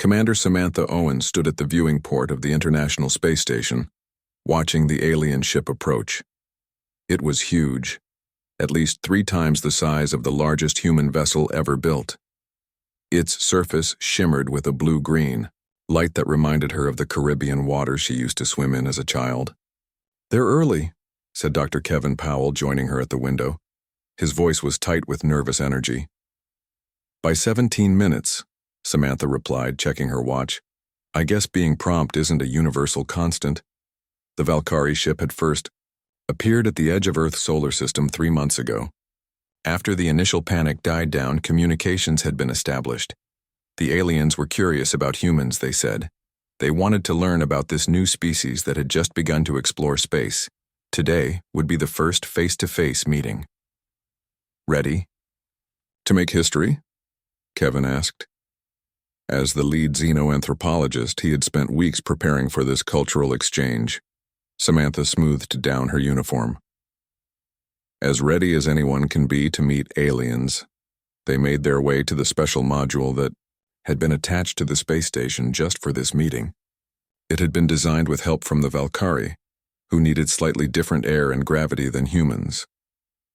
Commander Samantha Owen stood at the viewing port of the International Space Station, watching the alien ship approach. It was huge, at least 3 times the size of the largest human vessel ever built. Its surface shimmered with a blue-green, light that reminded her of the Caribbean waters she used to swim in as a child. "They're early," said Dr. Kevin Powell, joining her at the window. His voice was tight with nervous energy. "By 17 minutes, Samantha replied, checking her watch. "I guess being prompt isn't a universal constant." The Valkyrie ship had first appeared at the edge of Earth's solar system 3 months ago. After the initial panic died down, communications had been established. The aliens were curious about humans, they said. They wanted to learn about this new species that had just begun to explore space. Today would be the first face-to-face meeting. "Ready to make history?" Kevin asked. As the lead xenoanthropologist, he had spent weeks preparing for this cultural exchange. Samantha smoothed down her uniform. As ready as anyone can be to meet aliens, they made their way to the special module that had been attached to the space station just for this meeting. It had been designed with help from the Valkyrie, who needed slightly different air and gravity than humans.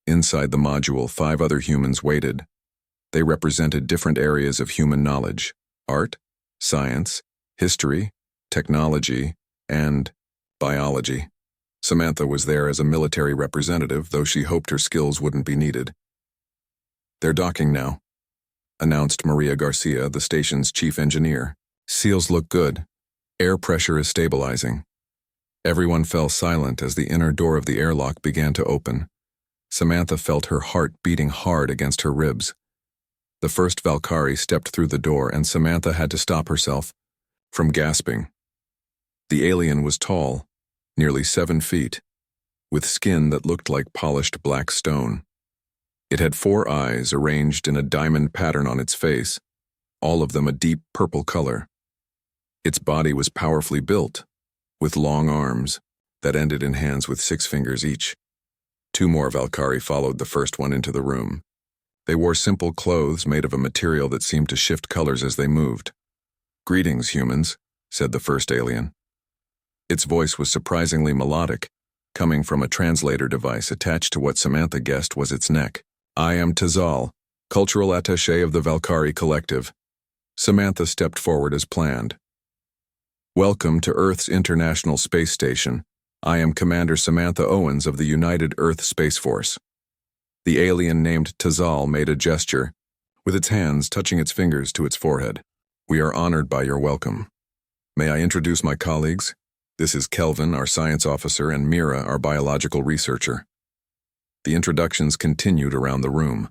Inside the module, 5 other humans waited. They represented different areas of human knowledge: art, science, history, technology, and biology. Samantha was there as a military representative, though she hoped her skills wouldn't be needed. "They're docking now," announced Maria Garcia, the station's chief engineer. "Seals look good. Air pressure is stabilizing." Everyone fell silent as the inner door of the airlock began to open. Samantha felt her heart beating hard against her ribs. The first Valkyrie stepped through the door, and Samantha had to stop herself from gasping. The alien was tall, nearly 7 feet, with skin that looked like polished black stone. It had 4 eyes arranged in a diamond pattern on its face, all of them a deep purple color. Its body was powerfully built, with long arms that ended in hands with 6 fingers each. 2 more Valkyrie followed the first one into the room. They wore simple clothes made of a material that seemed to shift colors as they moved. "Greetings, humans," said the first alien. Its voice was surprisingly melodic, coming from a translator device attached to what Samantha guessed was its neck. "I am Tazal, cultural attaché of the Valkyrie Collective." Samantha stepped forward as planned. "Welcome to Earth's International Space Station. I am Commander Samantha Owens of the United Earth Space Force." The alien named Tazal made a gesture, with its hands touching its fingers to its forehead. "We are honored by your welcome. May I introduce my colleagues? This is Kelvin, our science officer, and Mira, our biological researcher." The introductions continued around the room.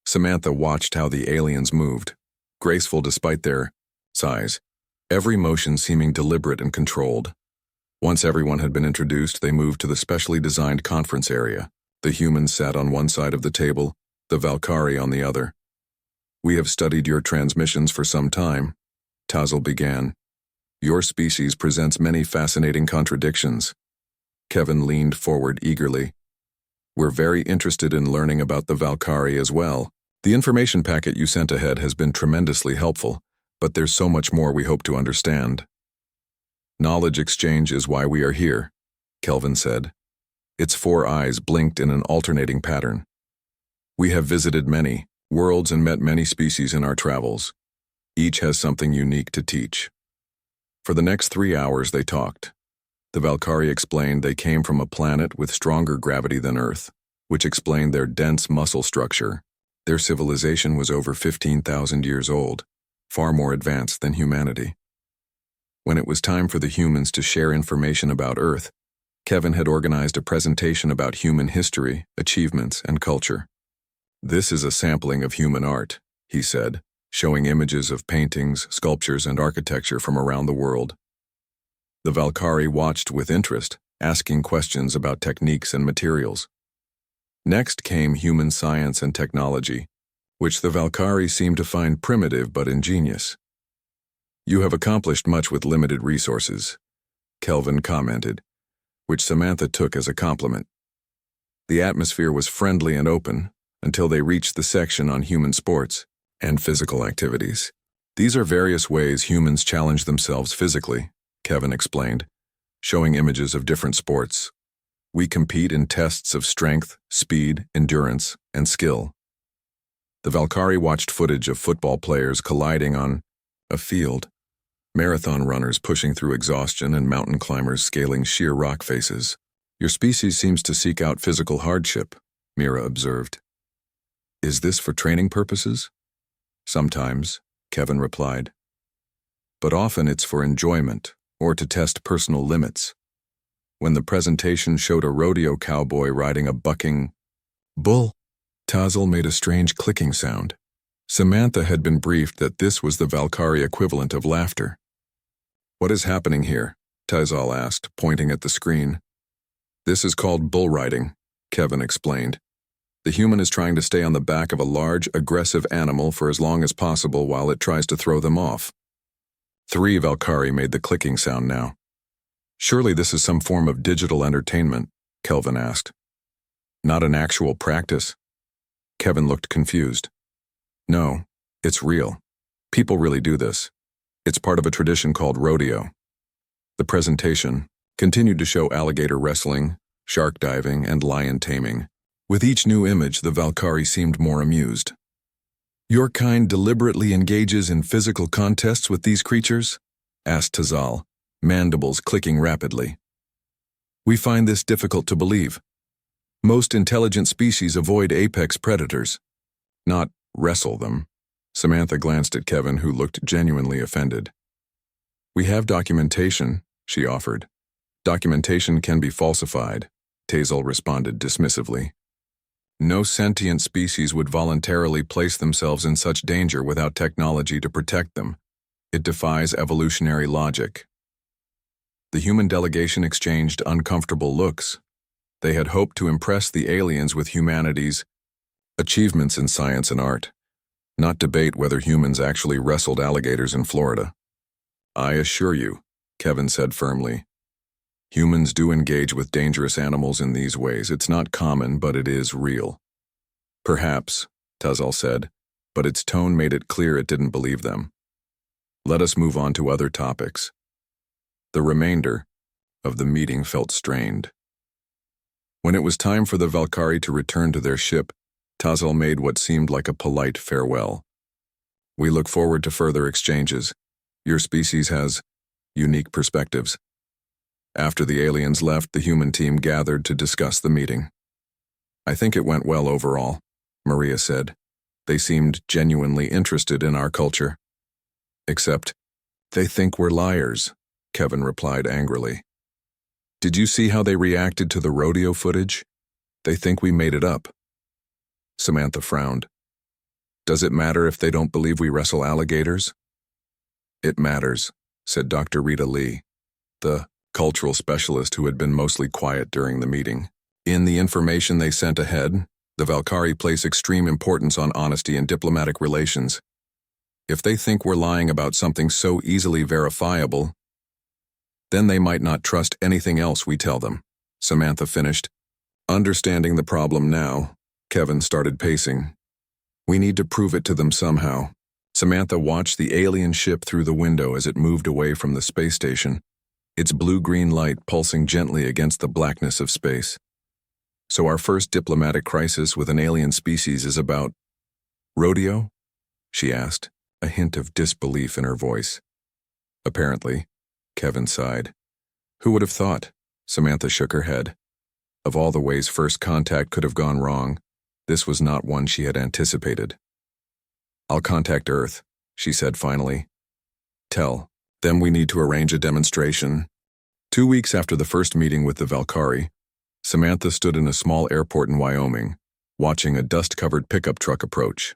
Samantha watched how the aliens moved, graceful despite their size, every motion seeming deliberate and controlled. Once everyone had been introduced, they moved to the specially designed conference area. The humans sat on one side of the table, the Valkyrie on the other. "We have studied your transmissions for some time," Tazal began. "Your species presents many fascinating contradictions." Kevin leaned forward eagerly. "We're very interested in learning about the Valkyrie as well. The information packet you sent ahead has been tremendously helpful, but there's so much more we hope to understand." "Knowledge exchange is why we are here," Kelvin said. Its 4 eyes blinked in an alternating pattern. "We have visited many worlds and met many species in our travels. Each has something unique to teach." For the next 3 hours they talked. The Valkyrie explained they came from a planet with stronger gravity than Earth, which explained their dense muscle structure. Their civilization was over 15,000 years old, far more advanced than humanity. When it was time for the humans to share information about Earth, Kevin had organized a presentation about human history, achievements, and culture. "This is a sampling of human art," he said, showing images of paintings, sculptures, and architecture from around the world. The Valkyrie watched with interest, asking questions about techniques and materials. Next came human science and technology, which the Valkyrie seemed to find primitive but ingenious. "You have accomplished much with limited resources," Kelvin commented, which Samantha took as a compliment. The atmosphere was friendly and open until they reached the section on human sports and physical activities. These are various ways humans challenge themselves physically, Kevin explained, showing images of different sports. We compete in tests of strength, speed, endurance, and skill. The Valkyrie watched footage of football players colliding on a field, marathon runners pushing through exhaustion, and mountain climbers scaling sheer rock faces. Your species seems to seek out physical hardship, Mira observed. Is this for training purposes? Sometimes, Kevin replied. But often it's for enjoyment or to test personal limits. When the presentation showed a rodeo cowboy riding a bucking bull, Tazel made a strange clicking sound. Samantha had been briefed that this was the Valkyrie equivalent of laughter. What is happening here? Tazel asked, pointing at the screen. This is called bull riding, Kevin explained. The human is trying to stay on the back of a large, aggressive animal for as long as possible while it tries to throw them off. 3 Valkyrie made the clicking sound now. Surely this is some form of digital entertainment, Kelvin asked. Not an actual practice? Kevin looked confused. No, it's real. People really do this. It's part of a tradition called rodeo. The presentation continued to show alligator wrestling, shark diving, and lion taming. With each new image, the Valkyrie seemed more amused. Your kind deliberately engages in physical contests with these creatures? Asked Tazel, mandibles clicking rapidly. We find this difficult to believe. Most intelligent species avoid apex predators, not wrestle them. Samantha glanced at Kevin, who looked genuinely offended. We have documentation, she offered. Documentation can be falsified, Tazel responded dismissively. No sentient species would voluntarily place themselves in such danger without technology to protect them. It defies evolutionary logic. The human delegation exchanged uncomfortable looks. They had hoped to impress the aliens with humanity's achievements in science and art, not debate whether humans actually wrestled alligators in Florida. I assure you, Kevin said firmly. Humans do engage with dangerous animals in these ways. It's not common, but it is real. Perhaps, Tazel said, but its tone made it clear it didn't believe them. Let us move on to other topics. The remainder of the meeting felt strained. When it was time for the Valkyrie to return to their ship, Tazel made what seemed like a polite farewell. We look forward to further exchanges. Your species has unique perspectives. After the aliens left, the human team gathered to discuss the meeting. I think it went well overall, Maria said. They seemed genuinely interested in our culture. Except, they think we're liars, Kevin replied angrily. Did you see how they reacted to the rodeo footage? They think we made it up. Samantha frowned. Does it matter if they don't believe we wrestle alligators? It matters, said Dr. Rita Lee, the cultural specialist who had been mostly quiet during the meeting. In the information they sent ahead, the Valkyrie place extreme importance on honesty and diplomatic relations. If they think we're lying about something so easily verifiable, then they might not trust anything else we tell them, Samantha finished. Understanding the problem now, Kevin started pacing. We need to prove it to them somehow. Samantha watched the alien ship through the window as it moved away from the space station, its blue-green light pulsing gently against the blackness of space. So our first diplomatic crisis with an alien species is about rodeo? She asked, a hint of disbelief in her voice. Apparently, Kevin sighed. Who would have thought? Samantha shook her head. Of all the ways first contact could have gone wrong, this was not one she had anticipated. I'll contact Earth, she said finally. Tell them we need to arrange a demonstration. 2 weeks after the first meeting with the Valkyrie, Samantha stood in a small airport in Wyoming, watching a dust-covered pickup truck approach.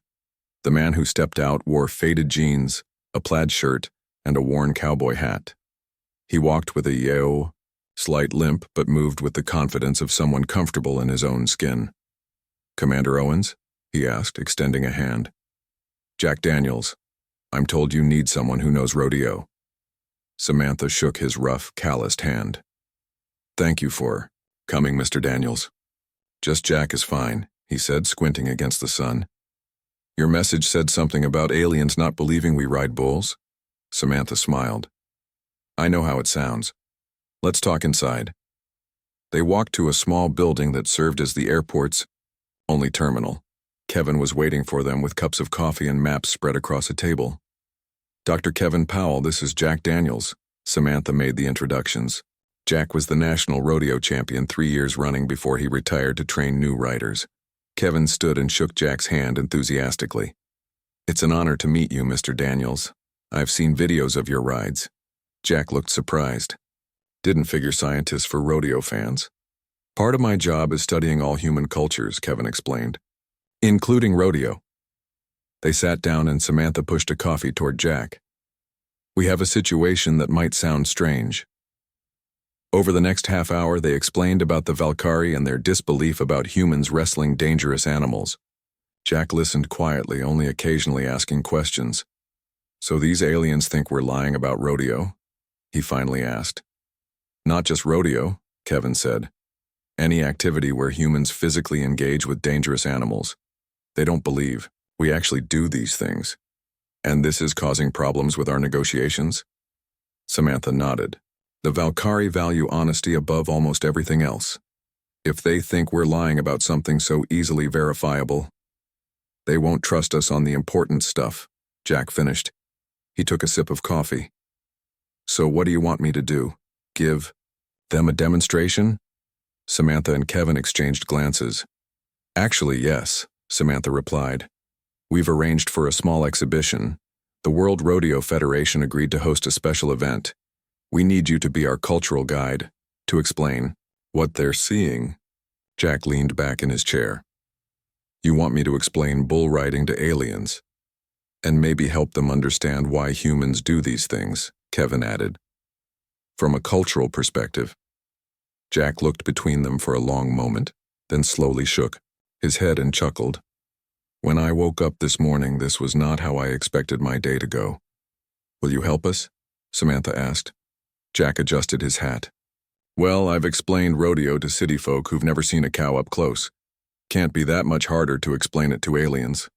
The man who stepped out wore faded jeans, a plaid shirt, and a worn cowboy hat. He walked with a slight limp, but moved with the confidence of someone comfortable in his own skin. Commander Owens? He asked, extending a hand. Jack Daniels. I'm told you need someone who knows rodeo. Samantha shook his rough, calloused hand. Thank you for coming, Mr. Daniels. Just Jack is fine, he said, squinting against the sun. Your message said something about aliens not believing we ride bulls? Samantha smiled. I know how it sounds. Let's talk inside. They walked to a small building that served as the airport's only terminal. Kevin was waiting for them with cups of coffee and maps spread across a table. Dr. Kevin Powell, this is Jack Daniels. Samantha made the introductions. Jack was the national rodeo champion 3 years running before he retired to train new riders. Kevin stood and shook Jack's hand enthusiastically. It's an honor to meet you, Mr. Daniels. I've seen videos of your rides. Jack looked surprised. Didn't figure scientists for rodeo fans. Part of my job is studying all human cultures, Kevin explained, including rodeo. They sat down and Samantha pushed a coffee toward Jack. We have a situation that might sound strange. Over the next half hour, they explained about the Valkyrie and their disbelief about humans wrestling dangerous animals. Jack listened quietly, only occasionally asking questions. So these aliens think we're lying about rodeo? He finally asked. Not just rodeo, Kevin said. Any activity where humans physically engage with dangerous animals. They don't believe we actually do these things. And this is causing problems with our negotiations? Samantha nodded. The Valkyrie value honesty above almost everything else. If they think we're lying about something so easily verifiable, they won't trust us on the important stuff, Jack finished. He took a sip of coffee. So what do you want me to do? Give them a demonstration? Samantha and Kevin exchanged glances. Actually, yes, Samantha replied. We've arranged for a small exhibition. The World Rodeo Federation agreed to host a special event. We need you to be our cultural guide, to explain what they're seeing. Jack leaned back in his chair. You want me to explain bull riding to aliens, and maybe help them understand why humans do these things, Kevin added. From a cultural perspective. Jack looked between them for a long moment, then slowly shook his head and chuckled. When I woke up this morning, this was not how I expected my day to go. Will you help us? Samantha asked. Jack adjusted his hat. Well, I've explained rodeo to city folk who've never seen a cow up close. Can't be that much harder to explain it to aliens.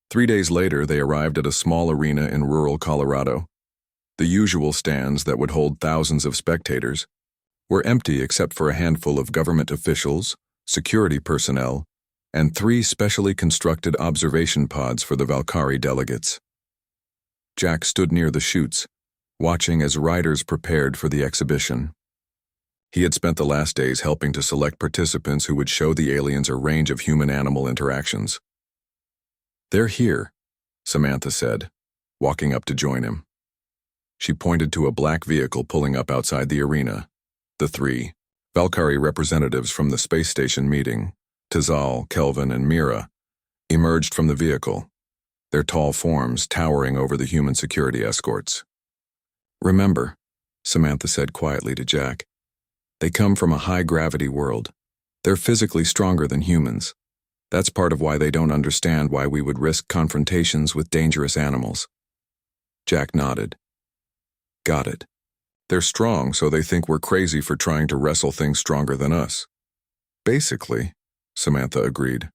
3 days later, they arrived at a small arena in rural Colorado. The usual stands that would hold thousands of spectators were empty except for a handful of government officials, security personnel, and 3 specially constructed observation pods for the Valkyrie delegates. Jack stood near the chutes, watching as riders prepared for the exhibition. He had spent the last days helping to select participants who would show the aliens a range of human-animal interactions. They're here, Samantha said, walking up to join him. She pointed to a black vehicle pulling up outside the arena. The 3 Valkyrie representatives from the space station meeting, Tazal, Kelvin, and Mira, emerged from the vehicle, their tall forms towering over the human security escorts. Remember, Samantha said quietly to Jack, they come from a high-gravity world. They're physically stronger than humans. That's part of why they don't understand why we would risk confrontations with dangerous animals. Jack nodded. Got it. They're strong, so they think we're crazy for trying to wrestle things stronger than us. Basically, Samantha agreed.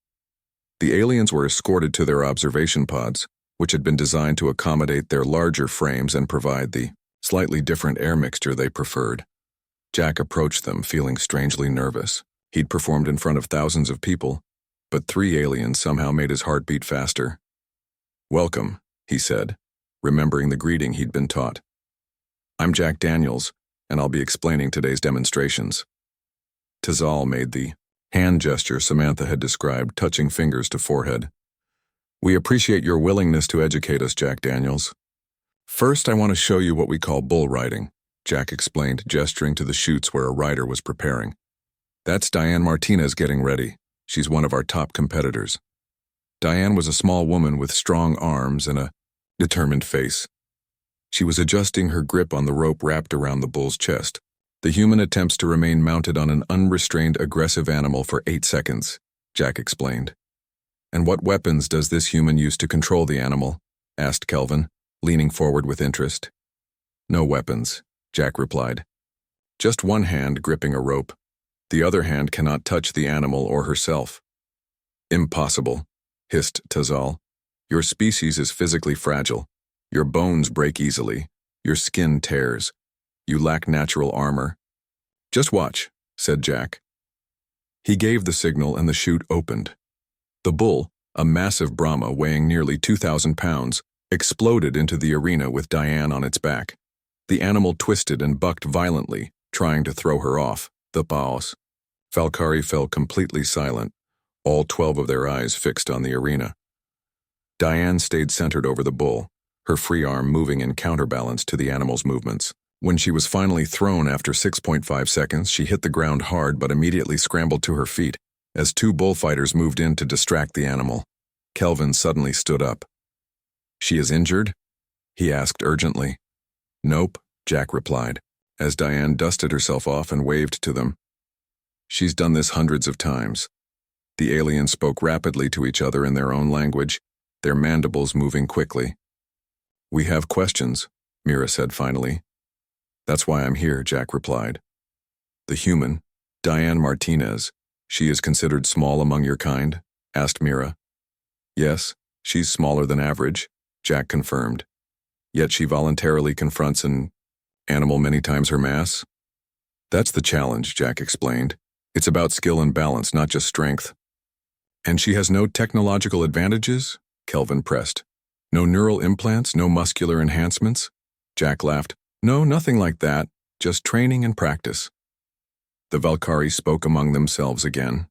The aliens were escorted to their observation pods, which had been designed to accommodate their larger frames and provide the slightly different air mixture they preferred. Jack approached them, feeling strangely nervous. He'd performed in front of thousands of people, but 3 aliens somehow made his heart beat faster. Welcome, he said, remembering the greeting he'd been taught. I'm Jack Daniels, and I'll be explaining today's demonstrations. Tazal made the hand gesture Samantha had described, touching fingers to forehead. We appreciate your willingness to educate us, Jack Daniels. First, I want to show you what we call bull riding, Jack explained, gesturing to the chutes where a rider was preparing. That's Diane Martinez getting ready. She's one of our top competitors. Diane was a small woman with strong arms and a determined face. She was adjusting her grip on the rope wrapped around the bull's chest. The human attempts to remain mounted on an unrestrained aggressive animal for 8 seconds, Jack explained. And what weapons does this human use to control the animal? Asked Kelvin, leaning forward with interest. No weapons, Jack replied. Just one hand gripping a rope. The other hand cannot touch the animal or herself. Impossible, hissed Tazal. Your species is physically fragile. Your bones break easily. Your skin tears. You lack natural armor. Just watch, said Jack. He gave the signal and the chute opened. The bull, a massive Brahma weighing nearly 2,000 pounds, exploded into the arena with Diane on its back. The animal twisted and bucked violently, trying to throw her off. The paus. Valkyrie fell completely silent, all 12 of their eyes fixed on the arena. Diane stayed centered over the bull, her free arm moving in counterbalance to the animal's movements. When she was finally thrown after 6.5 seconds, she hit the ground hard but immediately scrambled to her feet as 2 bullfighters moved in to distract the animal. Kelvin suddenly stood up. She is injured? He asked urgently. Nope, Jack replied, as Diane dusted herself off and waved to them. She's done this hundreds of times. The aliens spoke rapidly to each other in their own language, their mandibles moving quickly. We have questions, Mira said finally. That's why I'm here, Jack replied. The human, Diane Martinez, she is considered small among your kind? Asked Mira. Yes, she's smaller than average, Jack confirmed. Yet she voluntarily confronts an animal many times her mass? That's the challenge, Jack explained. It's about skill and balance, not just strength. And she has no technological advantages? Kelvin pressed. No neural implants, no muscular enhancements? Jack laughed. No, nothing like that, just training and practice. The Valkyrie spoke among themselves again.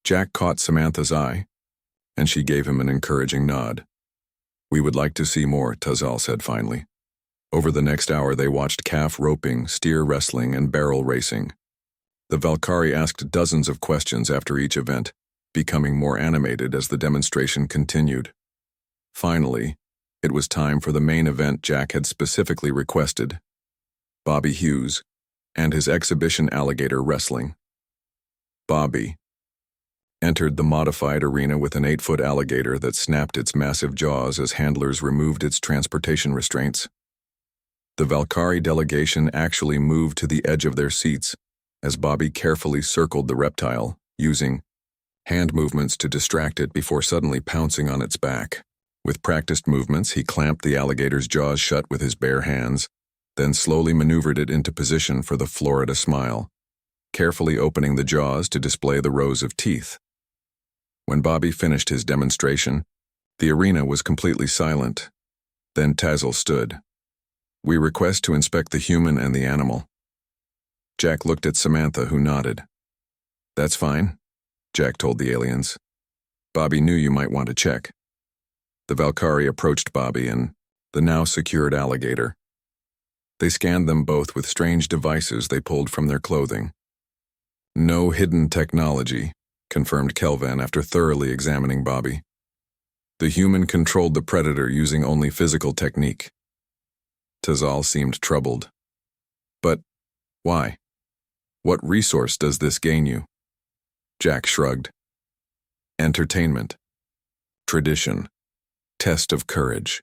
Jack caught Samantha's eye, and she gave him an encouraging nod. We would like to see more, Tazal said finally. Over the next hour they watched calf roping, steer wrestling, and barrel racing. The Valkyrie asked dozens of questions after each event, becoming more animated as the demonstration continued. Finally, it was time for the main event Jack had specifically requested. Bobby Hughes and his exhibition alligator wrestling. Bobby entered the modified arena with an 8-foot alligator that snapped its massive jaws as handlers removed its transportation restraints. The Valkyrie delegation actually moved to the edge of their seats as Bobby carefully circled the reptile, using hand movements to distract it before suddenly pouncing on its back. With practiced movements, he clamped the alligator's jaws shut with his bare hands, then slowly maneuvered it into position for the Florida smile, carefully opening the jaws to display the rows of teeth. When Bobby finished his demonstration, the arena was completely silent. Then Tazal stood. We request to inspect the human and the animal. Jack looked at Samantha, who nodded. That's fine, Jack told the aliens. Bobby knew you might want to check. The Valkyrie approached Bobby and the now secured alligator. They scanned them both with strange devices they pulled from their clothing. No hidden technology, confirmed Kelvin after thoroughly examining Bobby. The human controlled the predator using only physical technique. Tazal seemed troubled. But why? What resource does this gain you? Jack shrugged. Entertainment. Tradition. Test of courage.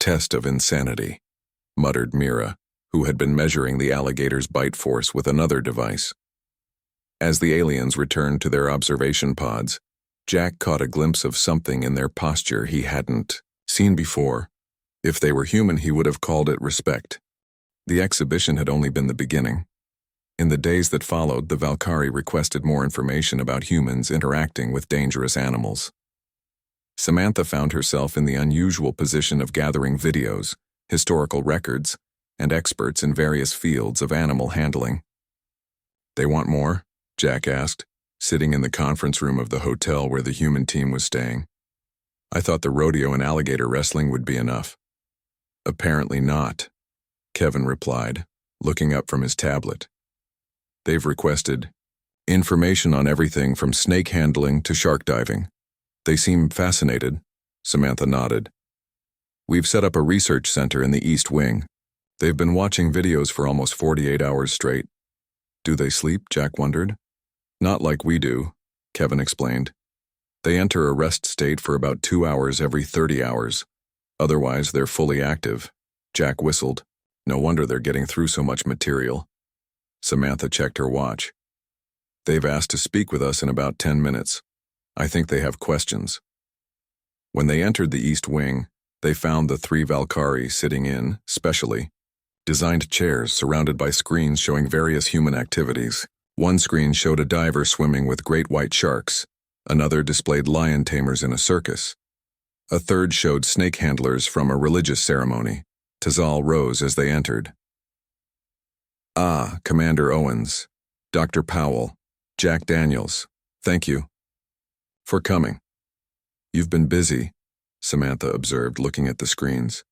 Test of insanity, muttered Mira, who had been measuring the alligator's bite force with another device. As the aliens returned to their observation pods, Jack caught a glimpse of something in their posture he hadn't seen before. If they were human, he would have called it respect. The exhibition had only been the beginning. In the days that followed, the Valkyrie requested more information about humans interacting with dangerous animals. Samantha found herself in the unusual position of gathering videos, historical records, and experts in various fields of animal handling. They want more? Jack asked, sitting in the conference room of the hotel where the human team was staying. I thought the rodeo and alligator wrestling would be enough. Apparently not, Kevin replied, looking up from his tablet. They've requested information on everything from snake handling to shark diving. They seem fascinated, Samantha nodded. We've set up a research center in the East Wing. They've been watching videos for almost 48 hours straight. Do they sleep? Jack wondered. Not like we do, Kevin explained. They enter a rest state for about 2 hours every 30 hours. Otherwise, they're fully active. Jack whistled. No wonder they're getting through so much material. Samantha checked her watch. They've asked to speak with us in about 10 minutes. I think they have questions. When they entered the East Wing, they found the 3 Valkyrie sitting in, specially designed chairs surrounded by screens showing various human activities. One screen showed a diver swimming with great white sharks. Another displayed lion tamers in a circus. A third showed snake handlers from a religious ceremony. Tazal rose as they entered. "Ah, Commander Owens, Dr. Powell, Jack Daniels, thank you for coming. You've been busy," Samantha observed, looking at the screens.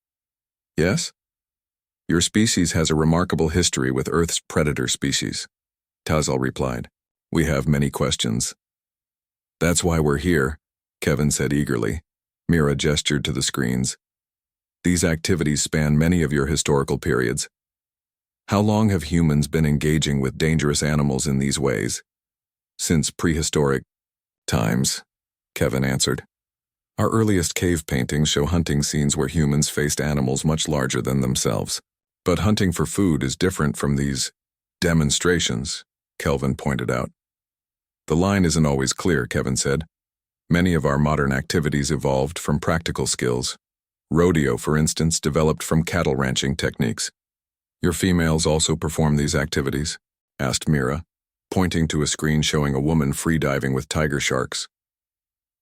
"Yes? Your species has a remarkable history with Earth's predator species," Tazal replied. "We have many questions." "That's why we're here," Kevin said eagerly. Mira gestured to the screens. "These activities span many of your historical periods. How long have humans been engaging with dangerous animals in these ways?" "Since prehistoric times," Kevin answered. "Our earliest cave paintings show hunting scenes where humans faced animals much larger than themselves. But hunting for food is different from these demonstrations," Kelvin pointed out. "The line isn't always clear," Kevin said. "Many of our modern activities evolved from practical skills. Rodeo, for instance, developed from cattle ranching techniques." "Your females also perform these activities?" asked Mira, pointing to a screen showing a woman freediving with tiger sharks.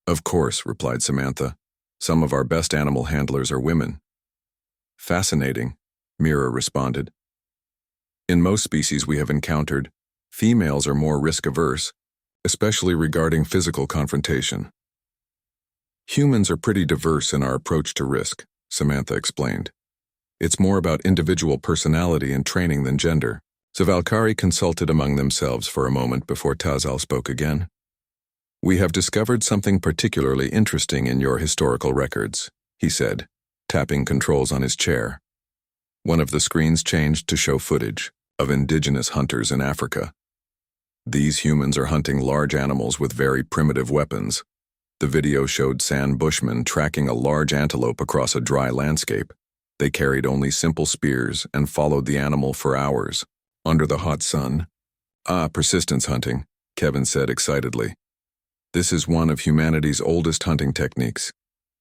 "Of course," replied Samantha. "Some of our best animal handlers are women." "Fascinating," Mira responded. "In most species we have encountered, females are more risk-averse, especially regarding physical confrontation." "Humans are pretty diverse in our approach to risk," Samantha explained. "It's more about individual personality and training than gender." The Valkyrie consulted among themselves for a moment before Tazal spoke again. "We have discovered something particularly interesting in your historical records," he said, tapping controls on his chair. One of the screens changed to show footage of indigenous hunters in Africa. "These humans are hunting large animals with very primitive weapons." The video showed San Bushmen tracking a large antelope across a dry landscape. They carried only simple spears and followed the animal for hours, under the hot sun. "Ah, persistence hunting," Kevin said excitedly. "This is one of humanity's oldest hunting techniques.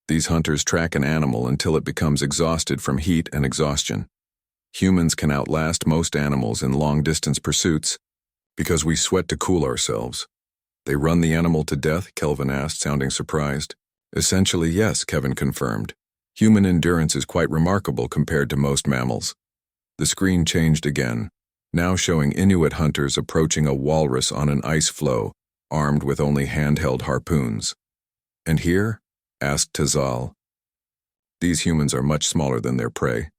These hunters track an animal until it becomes exhausted from heat and exhaustion. Humans can outlast most animals in long-distance pursuits because we sweat to cool ourselves." "They run the animal to death?" Kelvin asked, sounding surprised. "Essentially, yes," Kevin confirmed. "Human endurance is quite remarkable compared to most mammals." The screen changed again, now showing Inuit hunters approaching a walrus on an ice floe, armed with only handheld harpoons. "And here?" asked Tazal. "These humans are much smaller than their prey."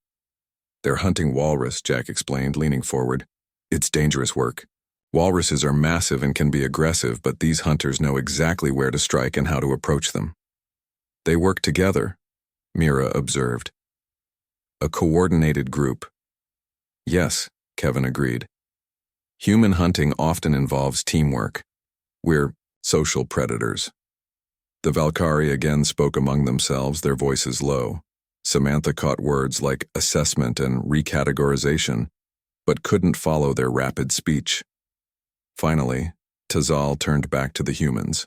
"They're hunting walrus," Jack explained, leaning forward. "It's dangerous work. Walruses are massive and can be aggressive, but these hunters know exactly where to strike and how to approach them." "They work together," Mira observed. "A coordinated group." "Yes," Kevin agreed. "Human hunting often involves teamwork. We're social predators." The Valkyrie again spoke among themselves, their voices low. Samantha caught words like assessment and recategorization, but couldn't follow their rapid speech. Finally, Tazal turned back to the humans.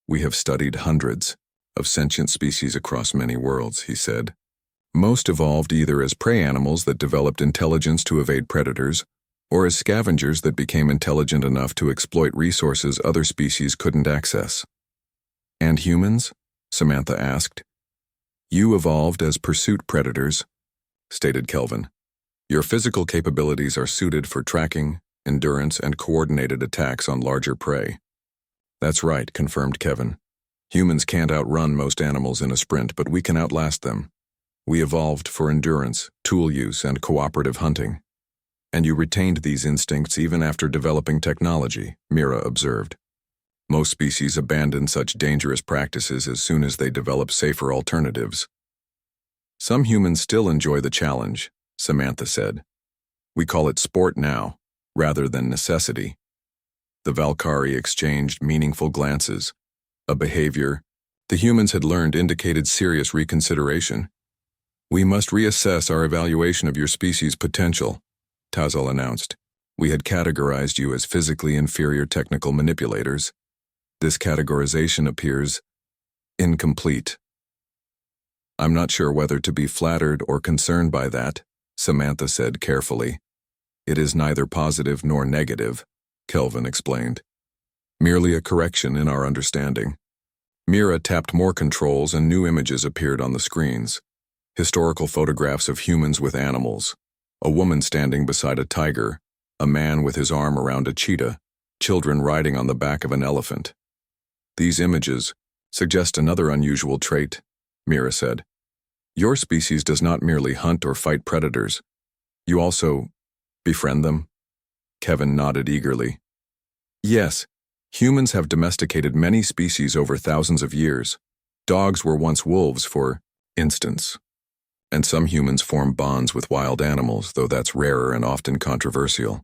"We have studied hundreds of sentient species across many worlds," he said. "Most evolved either as prey animals that developed intelligence to evade predators, or as scavengers that became intelligent enough to exploit resources other species couldn't access." "And humans?" Samantha asked. "You evolved as pursuit predators," stated Kelvin. "Your physical capabilities are suited for tracking, endurance, and coordinated attacks on larger prey." "That's right," confirmed Kevin. "Humans can't outrun most animals in a sprint, but we can outlast them. We evolved for endurance, tool use, and cooperative hunting." "And you retained these instincts even after developing technology," Mira observed. "Most species abandon such dangerous practices as soon as they develop safer alternatives." "Some humans still enjoy the challenge," Samantha said. "We call it sport now, rather than necessity." The Valkyrie exchanged meaningful glances. A behavior the humans had learned indicated serious reconsideration. "We must reassess our evaluation of your species' potential," Tazal announced. "We had categorized you as physically inferior technical manipulators. This categorization appears incomplete. I'm not sure whether to be flattered or concerned by that, Samantha said carefully. It is neither positive nor negative, Kelvin explained. Merely a correction in our understanding. Mira tapped more controls and new images appeared on the screens. Historical photographs of humans with animals. A woman standing beside a tiger, a man with his arm around a cheetah, children riding on the back of an elephant. These images suggest another unusual trait, Mira said. Your species does not merely hunt or fight predators. You also befriend them? Kevin nodded eagerly. Yes, humans have domesticated many species over thousands of years. Dogs were once wolves, for instance. And some humans form bonds with wild animals, though that's rarer and often controversial.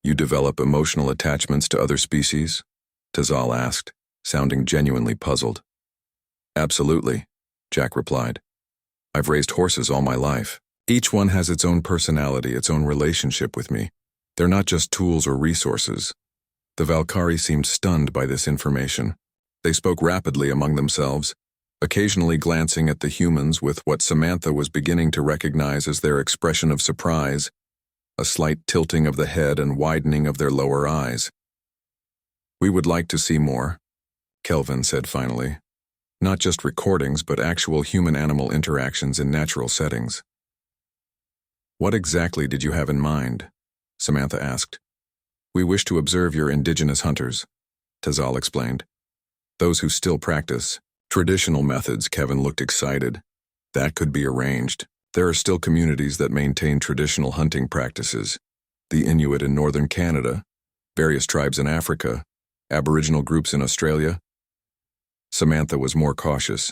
You develop emotional attachments to other species? Tazal asked, sounding genuinely puzzled. Absolutely, Jack replied. I've raised horses all my life. Each one has its own personality, its own relationship with me. They're not just tools or resources. The Valkyrie seemed stunned by this information. They spoke rapidly among themselves, occasionally glancing at the humans with what Samantha was beginning to recognize as their expression of surprise, a slight tilting of the head and widening of their lower eyes. We would like to see more, Kelvin said finally. Not just recordings, but actual human-animal interactions in natural settings. What exactly did you have in mind? Samantha asked. We wish to observe your indigenous hunters, Tazal explained. Those who still practice traditional methods. Kevin looked excited. That could be arranged. There are still communities that maintain traditional hunting practices. The Inuit in northern Canada, various tribes in Africa, Aboriginal groups in Australia. Samantha was more cautious.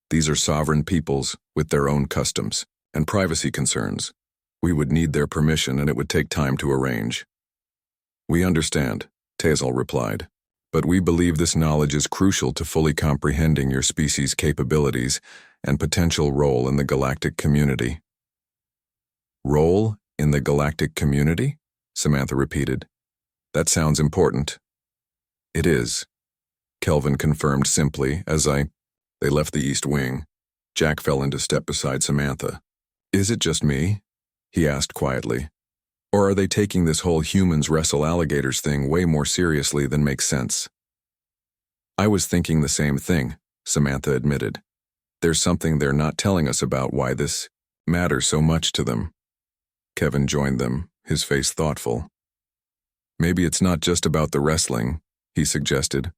These are sovereign peoples with their own customs and privacy concerns. We would need their permission and it would take time to arrange. We understand, Tazal replied, but we believe this knowledge is crucial to fully comprehending your species' capabilities and potential role in the galactic community. Role in the galactic community? Samantha repeated. That sounds important. It is, Kelvin confirmed simply as they left the East Wing. Jack fell into step beside Samantha. Is it just me? He asked quietly. Or are they taking this whole humans wrestle alligators thing way more seriously than makes sense? I was thinking the same thing, Samantha admitted. There's something they're not telling us about why this matters so much to them. Kevin joined them, his face thoughtful. Maybe it's not just about the wrestling, he suggested.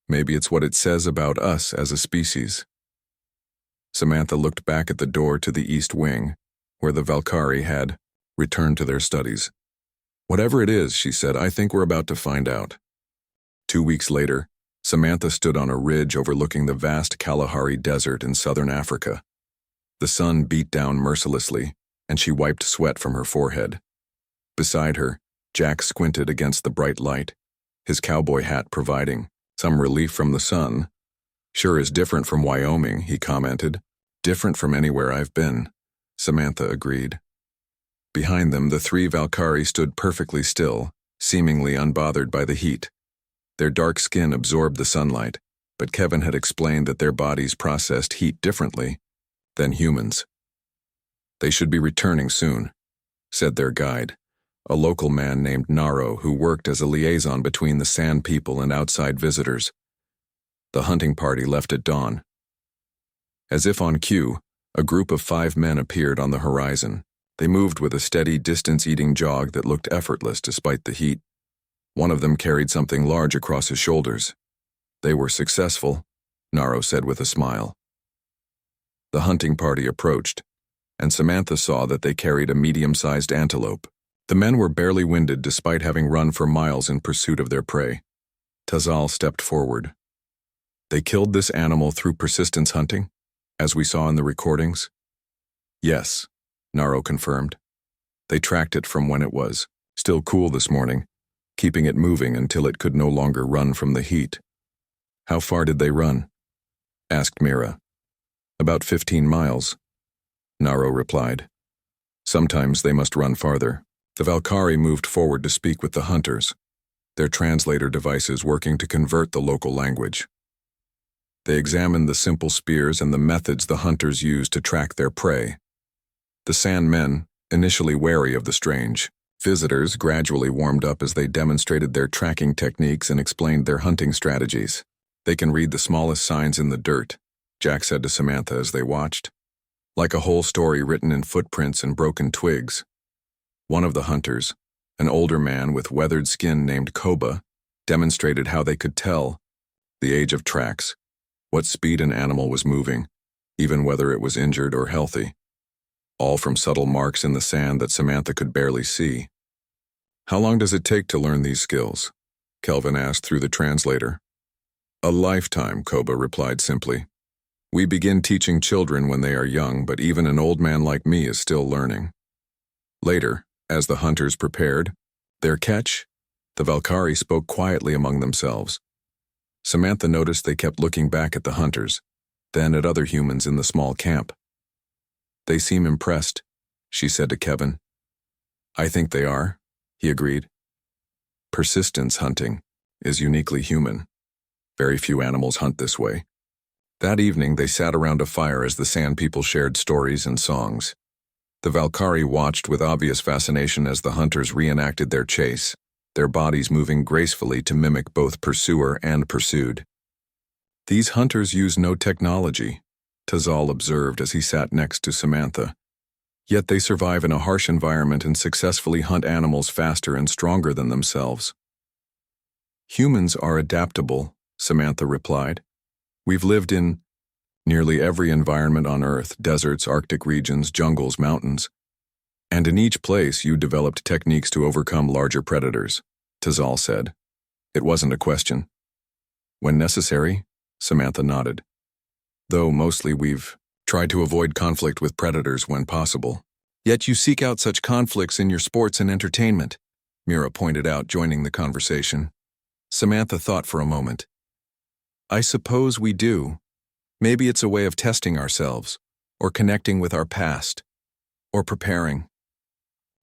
Maybe it's what it says about us as a species. Samantha looked back at the door to the East Wing, where the Valkyrie had returned to their studies. Whatever it is, she said, I think we're about to find out. 2 weeks later, Samantha stood on a ridge overlooking the vast Kalahari Desert in southern Africa. The sun beat down mercilessly, and she wiped sweat from her forehead. Beside her, Jack squinted against the bright light, his cowboy hat providing some relief from the sun. Sure is different from Wyoming, he commented. Different from anywhere I've been, Samantha agreed. Behind them, the three Valkyrie stood perfectly still, seemingly unbothered by the heat. Their dark skin absorbed the sunlight, but Kevin had explained that their bodies processed heat differently than humans. They should be returning soon, said their guide, a local man named Naro who worked as a liaison between the Sand people and outside visitors. The hunting party left at dawn. As if on cue, a group of 5 men appeared on the horizon. They moved with a steady, distance-eating jog that looked effortless despite the heat. One of them carried something large across his shoulders. They were successful, Naro said with a smile. The hunting party approached, and Samantha saw that they carried a medium-sized antelope. The men were barely winded despite having run for miles in pursuit of their prey. Tazal stepped forward. They killed this animal through persistence hunting, as we saw in the recordings? Yes, Naro confirmed. They tracked it from when it was still cool this morning, keeping it moving until it could no longer run from the heat. How far did they run? Asked Mira. About 15 miles, Naro replied. Sometimes they must run farther. The Valkyrie moved forward to speak with the hunters. their translator devices working to convert the local language. They examined the simple spears and the methods the hunters used to track their prey. The Sandmen, initially wary of the strange visitors, gradually warmed up as they demonstrated their tracking techniques and explained their hunting strategies. "They can read the smallest signs in the dirt," Jack said to Samantha as they watched. "Like a whole story written in footprints and broken twigs." One of the hunters, an older man with weathered skin named Koba, demonstrated how they could tell the age of tracks, what speed an animal was moving, even whether it was injured or healthy, all from subtle marks in the sand that Samantha could barely see. "How long does it take to learn these skills?" Kelvin asked through the translator. "A lifetime," Koba replied simply. "We begin teaching children when they are young, but even an old man like me is still learning." Later, as the hunters prepared their catch, the Valkyrie spoke quietly among themselves. Samantha noticed they kept looking back at the hunters, then at other humans in the small camp. "They seem impressed," she said to Kevin. "I think they are," he agreed. Persistence hunting is uniquely human. Very few animals hunt this way. That evening, they sat around a fire as the Sand People shared stories and songs. The Valkyrie watched with obvious fascination as the hunters reenacted their chase, their bodies moving gracefully to mimic both pursuer and pursued. "These hunters use no technology," Tazal observed as he sat next to Samantha. "Yet they survive in a harsh environment and successfully hunt animals faster and stronger than themselves." "Humans are adaptable," Samantha replied. "We've lived in nearly every environment on Earth, deserts, Arctic regions, jungles, mountains. And in each place you developed techniques to overcome larger predators," Tazal said. It wasn't a question. "When necessary," Samantha nodded. "Though mostly we've tried to avoid conflict with predators when possible." "Yet you seek out such conflicts in your sports and entertainment," Mira pointed out, joining the conversation. Samantha thought for a moment. "I suppose we do. Maybe it's a way of testing ourselves, or connecting with our past, or preparing."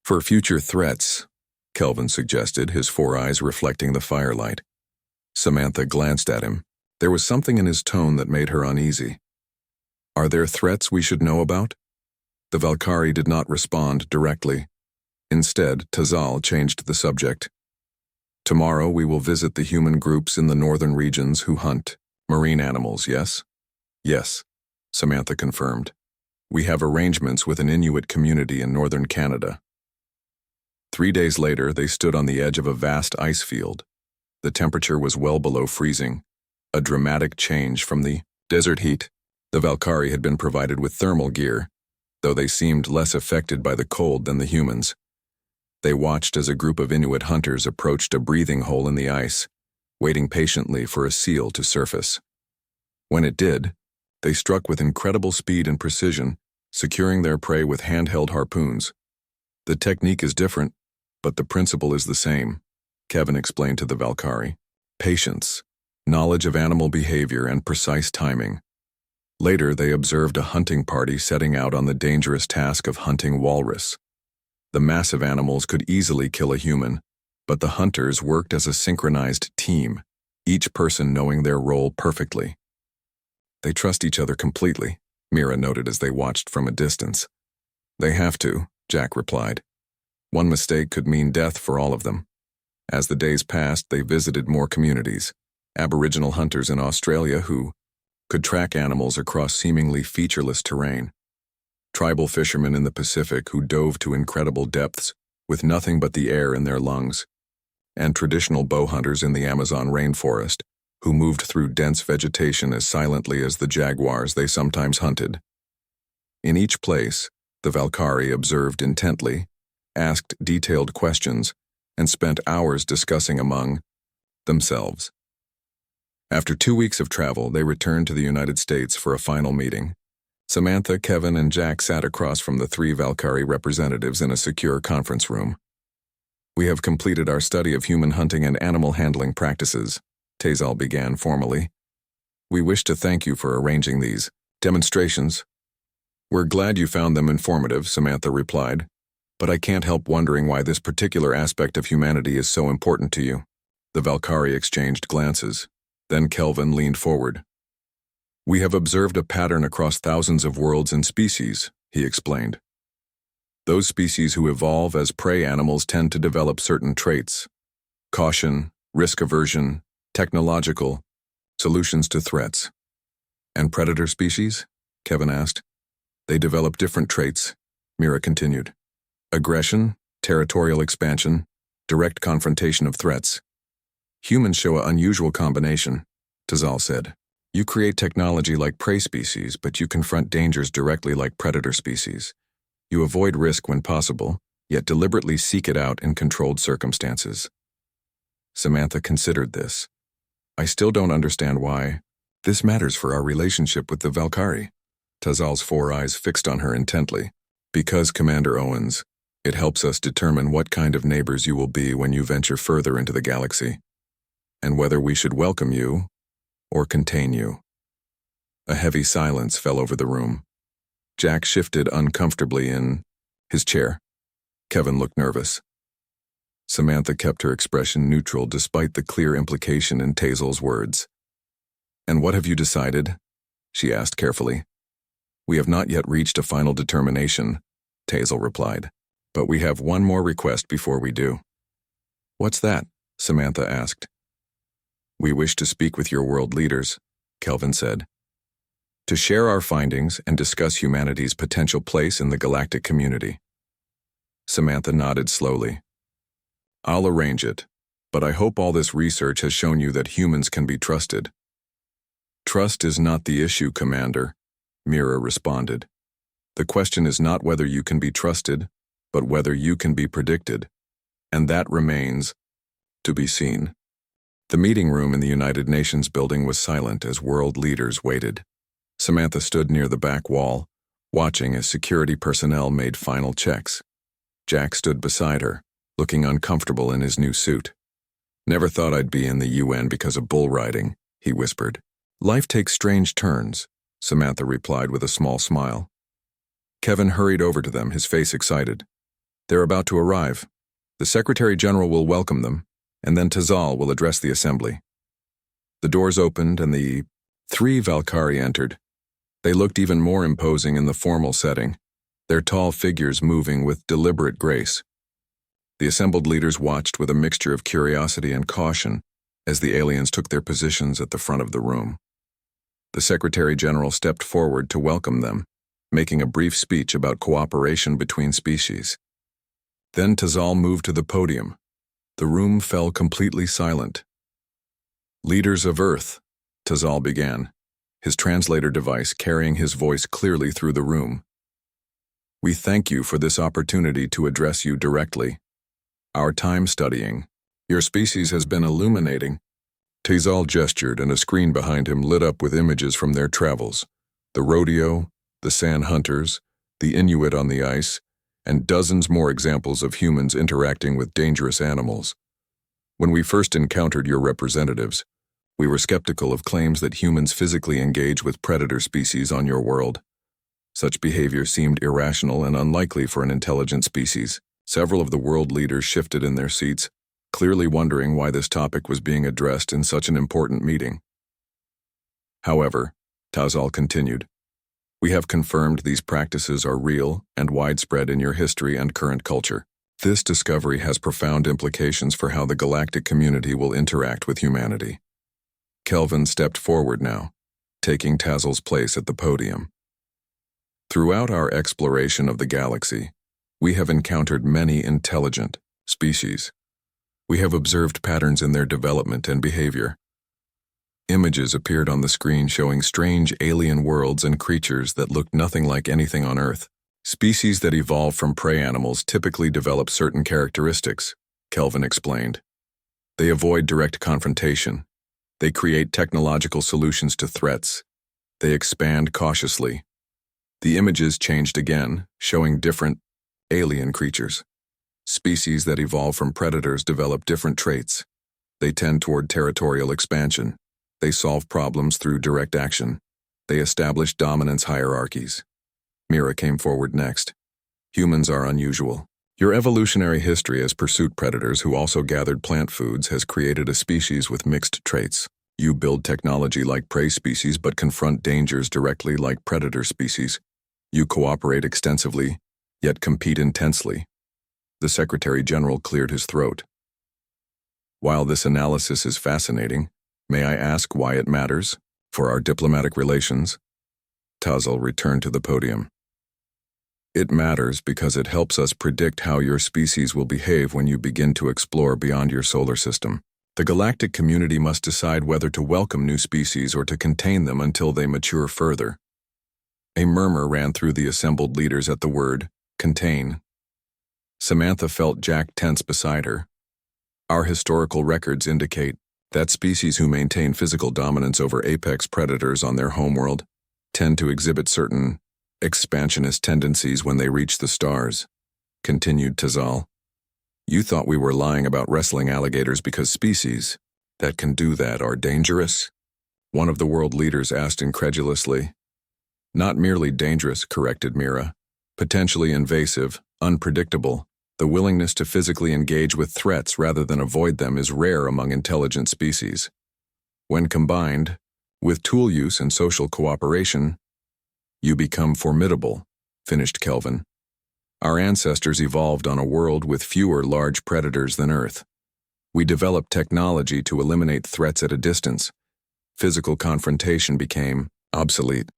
"For future threats," Kelvin suggested, his four eyes reflecting the firelight. Samantha glanced at him. There was something in his tone that made her uneasy. "Are there threats we should know about?" The Valkyrie did not respond directly. Instead, Tazal changed the subject. "Tomorrow we will visit the human groups in the northern regions who hunt marine animals, yes?" "Yes," Samantha confirmed. "We have arrangements with an Inuit community in northern Canada." 3 days later, they stood on the edge of a vast ice field. The temperature was well below freezing, a dramatic change from the desert heat. The Valkyrie had been provided with thermal gear, though they seemed less affected by the cold than the humans. They watched as a group of Inuit hunters approached a breathing hole in the ice, waiting patiently for a seal to surface. When it did, they struck with incredible speed and precision, securing their prey with handheld harpoons. "The technique is different, but the principle is the same," Kevin explained to the Valkyrie. "Patience, knowledge of animal behavior, and precise timing." Later, they observed a hunting party setting out on the dangerous task of hunting walrus. The massive animals could easily kill a human, but the hunters worked as a synchronized team, each person knowing their role perfectly. "They trust each other completely," Mira noted as they watched from a distance. "They have to," Jack replied. "One mistake could mean death for all of them." As the days passed, they visited more communities, Aboriginal hunters in Australia who could track animals across seemingly featureless terrain, tribal fishermen in the Pacific who dove to incredible depths with nothing but the air in their lungs, and traditional bow hunters in the Amazon rainforest who moved through dense vegetation as silently as the jaguars they sometimes hunted. In each place, the Valkyrie observed intently, asked detailed questions, and spent hours discussing among themselves. After 2 weeks of travel, they returned to the United States for a final meeting. Samantha, Kevin, and Jack sat across from the 3 Valkyrie representatives in a secure conference room. "We have completed our study of human hunting and animal handling practices," Tazal began formally. "We wish to thank you for arranging these demonstrations." "We're glad you found them informative," Samantha replied, "but I can't help wondering why this particular aspect of humanity is so important to you." The Valkyrie exchanged glances. Then Kelvin leaned forward. "We have observed a pattern across thousands of worlds and species," he explained. "Those species who evolve as prey animals tend to develop certain traits: caution, risk aversion, technological, solutions to threats." "And predator species?" Kevin asked. "They develop different traits," Mira continued. "Aggression, territorial expansion, direct confrontation of threats. Humans show an unusual combination," Tazal said. "You create technology like prey species, but you confront dangers directly like predator species. You avoid risk when possible, yet deliberately seek it out in controlled circumstances." Samantha considered this. "I still don't understand why this matters for our relationship with the Valkyrie." Tazal's 4 eyes fixed on her intently. "Because, Commander Owens, it helps us determine what kind of neighbors you will be when you venture further into the galaxy, and whether we should welcome you or contain you." A heavy silence fell over the room. Jack shifted uncomfortably in his chair. Kevin looked nervous. Samantha kept her expression neutral despite the clear implication in Tazal's words. "And what have you decided?" she asked carefully. "We have not yet reached a final determination," Tazal replied. "But we have one more request before we do." "What's that?" Samantha asked. "We wish to speak with your world leaders," Kelvin said, "to share our findings and discuss humanity's potential place in the galactic community." Samantha nodded slowly. "I'll arrange it, but I hope all this research has shown you that humans can be trusted." "Trust is not the issue, Commander," Mira responded. "The question is not whether you can be trusted, but whether you can be predicted. And that remains to be seen." The meeting room in the United Nations building was silent as world leaders waited. Samantha stood near the back wall, watching as security personnel made final checks. Jack stood beside her, looking uncomfortable in his new suit. "Never thought I'd be in the UN because of bull riding," he whispered. "Life takes strange turns," Samantha replied with a small smile. Kevin hurried over to them, his face excited. "They're about to arrive. The Secretary General will welcome them, and then Tazal will address the assembly." The doors opened and the 3 Valkyrie entered. They looked even more imposing in the formal setting, their tall figures moving with deliberate grace. The assembled leaders watched with a mixture of curiosity and caution as the aliens took their positions at the front of the room. The Secretary General stepped forward to welcome them, making a brief speech about cooperation between species. Then Tazal moved to the podium. The room fell completely silent. "Leaders of Earth," Tazal began, his translator device carrying his voice clearly through the room. "We thank you for this opportunity to address you directly. Our time studying your species has been illuminating." Tazal gestured and a screen behind him lit up with images from their travels: the rodeo, the sand hunters, the Inuit on the ice, and dozens more examples of humans interacting with dangerous animals. "When we first encountered your representatives, we were skeptical of claims that humans physically engage with predator species on your world. Such behavior seemed irrational and unlikely for an intelligent species." Several of the world leaders shifted in their seats, clearly wondering why this topic was being addressed in such an important meeting. "However," Tazal continued, "we have confirmed these practices are real and widespread in your history and current culture. This discovery has profound implications for how the galactic community will interact with humanity." Kelvin stepped forward now, taking Tazal's place at the podium. "Throughout our exploration of the galaxy, we have encountered many intelligent species. We have observed patterns in their development and behavior. Images appeared on the screen showing strange alien worlds and creatures that looked nothing like anything on Earth. Species that evolve from prey animals typically develop certain characteristics," Kelvin explained. "They avoid direct confrontation. They create technological solutions to threats. They expand cautiously." The images changed again, showing different alien creatures. Species that evolve from predators develop different traits. They tend toward territorial expansion. They solve problems through direct action. They establish dominance hierarchies. Mira came forward next. "Humans are unusual. Your evolutionary history as pursuit predators who also gathered plant foods has created a species with mixed traits. You build technology like prey species but confront dangers directly like predator species. You cooperate extensively, yet compete intensely. The Secretary General cleared his throat. While this analysis is fascinating, may I ask why it matters for our diplomatic relations? Tazal returned to the podium. It matters because it helps us predict how your species will behave when you begin to explore beyond your solar system. The galactic community must decide whether to welcome new species or to contain them until they mature further. A murmur ran through the assembled leaders at the word, contain. Samantha felt Jack tense beside her. Our historical records indicate that species who maintain physical dominance over apex predators on their homeworld tend to exhibit certain expansionist tendencies when they reach the stars, continued Tazal. You thought we were lying about wrestling alligators because species that can do that are dangerous? One of the world leaders asked incredulously. Not merely dangerous, corrected Mira. Potentially invasive, unpredictable. The willingness to physically engage with threats rather than avoid them is rare among intelligent species. When combined with tool use and social cooperation, you become formidable, finished Kelvin. Our ancestors evolved on a world with fewer large predators than Earth. We developed technology to eliminate threats at a distance. Physical confrontation became obsolete.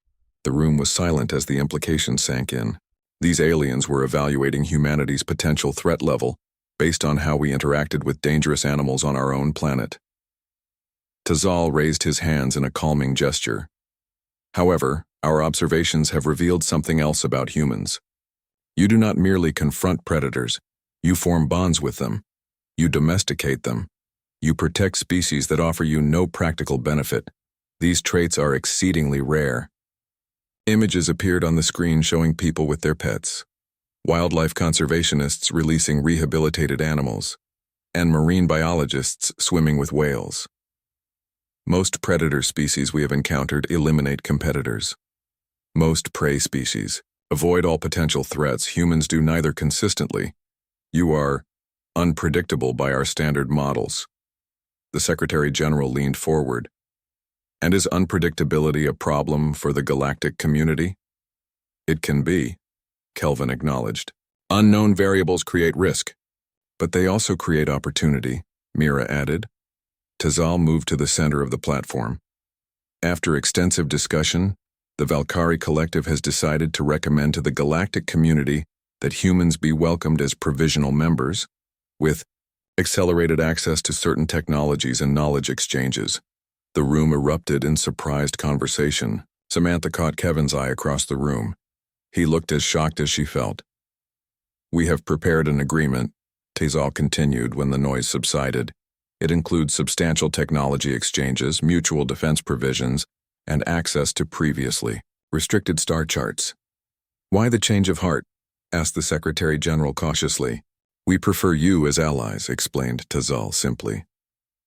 The room was silent as the implications sank in. These aliens were evaluating humanity's potential threat level based on how we interacted with dangerous animals on our own planet. Tazal raised his hands in a calming gesture. However, our observations have revealed something else about humans. You do not merely confront predators, you form bonds with them. You domesticate them. You protect species that offer you no practical benefit. These traits are exceedingly rare. Images appeared on the screen showing people with their pets, wildlife conservationists releasing rehabilitated animals, and marine biologists swimming with whales. Most predator species we have encountered eliminate competitors. Most prey species avoid all potential threats. Humans do neither consistently. You are unpredictable by our standard models. The Secretary General leaned forward. And is unpredictability a problem for the galactic community? It can be, Kelvin acknowledged. Unknown variables create risk, but they also create opportunity, Mira added. Tazal moved to the center of the platform. After extensive discussion, the Valkyrie Collective has decided to recommend to the galactic community that humans be welcomed as provisional members, with accelerated access to certain technologies and knowledge exchanges. The room erupted in surprised conversation. Samantha caught Kevin's eye across the room. He looked as shocked as she felt. We have prepared an agreement, Tazal continued when the noise subsided. It includes substantial technology exchanges, mutual defense provisions, and access to previously restricted star charts. Why the change of heart? Asked the Secretary General cautiously. We prefer you as allies, explained Tazal simply.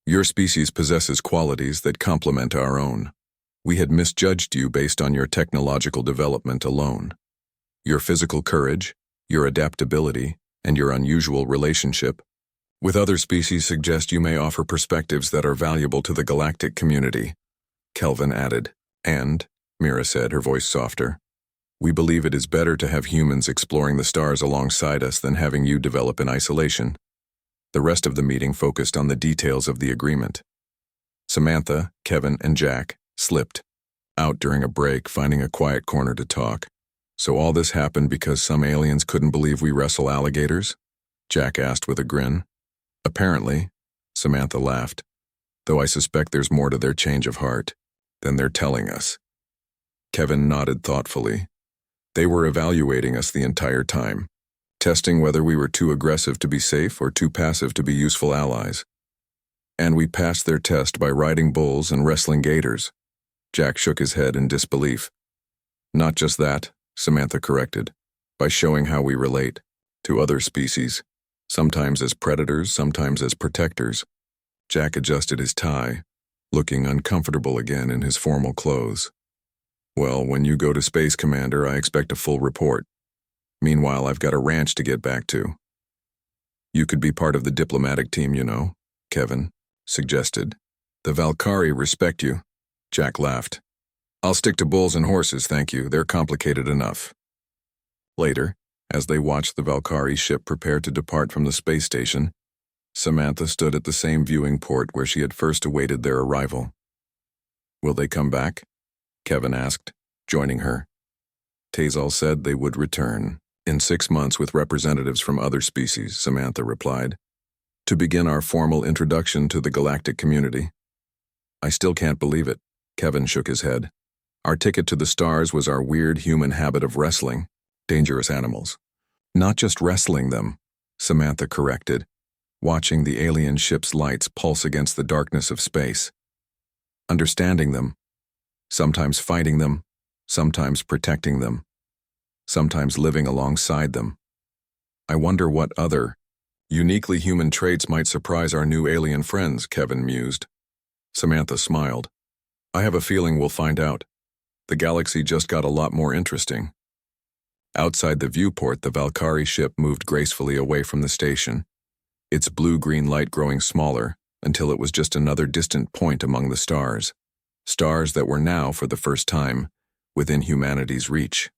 Your species possesses qualities that complement our own. We had misjudged you based on your technological development alone. Your physical courage, your adaptability, and your unusual relationship with other species suggest you may offer perspectives that are valuable to the galactic community, Kelvin added. And, Mira said, her voice softer, we believe it is better to have humans exploring the stars alongside us than having you develop in isolation. The rest of the meeting focused on the details of the agreement. Samantha, Kevin, and Jack slipped out during a break, finding a quiet corner to talk. So all this happened because some aliens couldn't believe we wrestle alligators? Jack asked with a grin. Apparently, Samantha laughed, though I suspect there's more to their change of heart than they're telling us. Kevin nodded thoughtfully. They were evaluating us the entire time, testing whether we were too aggressive to be safe or too passive to be useful allies. And we passed their test by riding bulls and wrestling gators. Jack shook his head in disbelief. Not just that, Samantha corrected, by showing how we relate to other species, sometimes as predators, sometimes as protectors. Jack adjusted his tie, looking uncomfortable again in his formal clothes. Well, when you go to Space Commander, I expect a full report. Meanwhile, I've got a ranch to get back to. You could be part of the diplomatic team, you know, Kevin suggested. The Valkyrie respect you, Jack laughed. I'll stick to bulls and horses, thank you. They're complicated enough. Later, as they watched the Valkyrie ship prepare to depart from the space station, Samantha stood at the same viewing port where she had first awaited their arrival. Will they come back? Kevin asked, joining her. Tazal said they would return. In 6 months with representatives from other species, Samantha replied, to begin our formal introduction to the galactic community. I still can't believe it, Kevin shook his head. Our ticket to the stars was our weird human habit of wrestling dangerous animals. Not just wrestling them, Samantha corrected, watching the alien ship's lights pulse against the darkness of space. Understanding them, sometimes fighting them, sometimes protecting them, sometimes living alongside them. I wonder what other, uniquely human traits might surprise our new alien friends, Kevin mused. Samantha smiled. I have a feeling we'll find out. The galaxy just got a lot more interesting. Outside the viewport, the Valkyrie ship moved gracefully away from the station, its blue-green light growing smaller until it was just another distant point among the stars. Stars that were now, for the first time, within humanity's reach.